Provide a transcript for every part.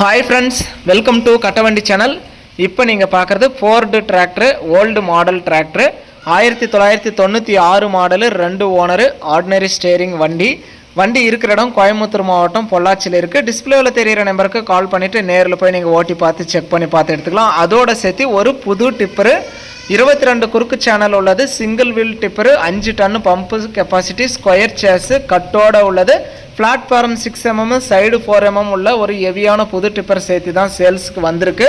Hi friends, welcome to Kattavandi channel. இப்போ நீங்கள் பார்க்குறது Ford tractor, old model tractor, 1996 model, 2 owner, ordinary steering வண்டி இருக்கிற இடம் கோயம்புத்தூர் மாவட்டம் பொள்ளாச்சியில் இருக்குது. டிஸ்பிளேவில் தெரிகிற நம்பருக்கு கால் பண்ணிவிட்டு நேரில் போய் நீங்கள் ஓட்டி பார்த்து செக் பண்ணி பார்த்து எடுத்துக்கலாம். அதோட சேர்த்து ஒரு புது டிப்பரு, 22 குறுக்கு சேனல் உள்ளது, single wheel tipper, 5 ton pump capacity, square chassis, கட்டோட உள்ளது, பிளாட்ஃபார்ம் 6 mm சைடு 4 mm உள்ள ஒரு ஹெவியான புது டிப்பர் சேர்த்து தான் சேல்ஸுக்கு வந்திருக்கு.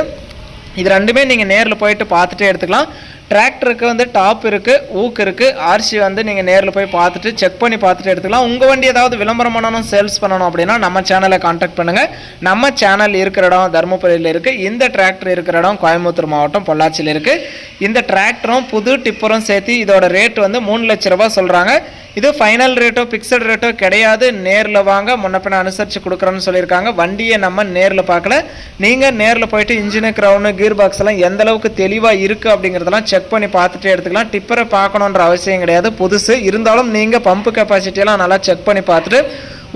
இது ரெண்டுமே நீங்கள் நேரில் போயிட்டு பார்த்துட்டே எடுத்துக்கலாம். டிராக்டருக்கு வந்து டாப் இருக்குது, ஊக்கு இருக்குது, ஆர்சி வந்து நீங்கள் நேரில் போய் பார்த்துட்டு செக் பண்ணி பார்த்துட்டு எடுத்துக்கலாம். உங்கள் வண்டி ஏதாவது விளம்பரம் பண்ணணும், சேல்ஸ் பண்ணணும் அப்படின்னா நம்ம சேனலை கான்டாக்ட் பண்ணுங்கள். நம்ம சேனல் இருக்கிற இடம் தருமபுரியில் இருக்குது. இந்த டிராக்டர் இருக்கிற இடம் கோயம்புத்தூர் மாவட்டம் பொள்ளாச்சியில் இருக்குது. இந்த டிராக்டரும் புது டிப்பரும் சேர்த்து இதோட ரேட் வந்து 3 லட்ச ரூபா சொல்கிறாங்க. இது ஃபைனல் ரேட்டோ ஃபிக்ஸட் ரேட்டோ கிடையாது. நேரில் வாங்க, முன்னப்பின அனுசரித்து கொடுக்குறோன்னு சொல்லியிருக்காங்க. வண்டியை நம்ம நேரில் பார்க்கல, நீங்கள் நேரில் போயிட்டு இன்ஜினு, க்ரௌனு, கீர் பாக்ஸ் எல்லாம் எந்த அளவுக்கு தெளிவாக இருக்குது அப்படிங்கிறதெல்லாம் செக் பண்ணி பார்த்துட்டு எடுத்துக்கலாம். டிப்பரை பார்க்கணுன்ற அவசியம் கிடையாது, புதுசு இருந்தாலும் நீங்கள் பம்பு கெப்பாசிட்டியெல்லாம் நல்லா செக் பண்ணி பார்த்துட்டு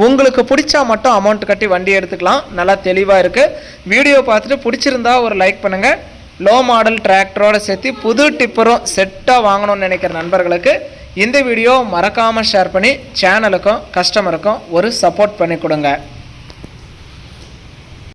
உங்களுக்கு பிடிச்சா மட்டும் அமௌண்ட் கட்டி வண்டி எடுத்துக்கலாம். நல்லா தெளிவாக இருக்குது. வீடியோ பார்த்துட்டு பிடிச்சிருந்தா ஒரு லைக் பண்ணுங்கள். லோ மாடல் டிராக்டரோட சேர்த்து புது டிப்பரும் செட்டாக வாங்கணும்னு நினைக்கிற நண்பர்களுக்கு இந்த வீடியோ மறக்காமல் ஷேர் பண்ணி சேனலுக்கும் கஸ்டமருக்கும் ஒரு சப்போர்ட் பண்ணி கொடுங்க.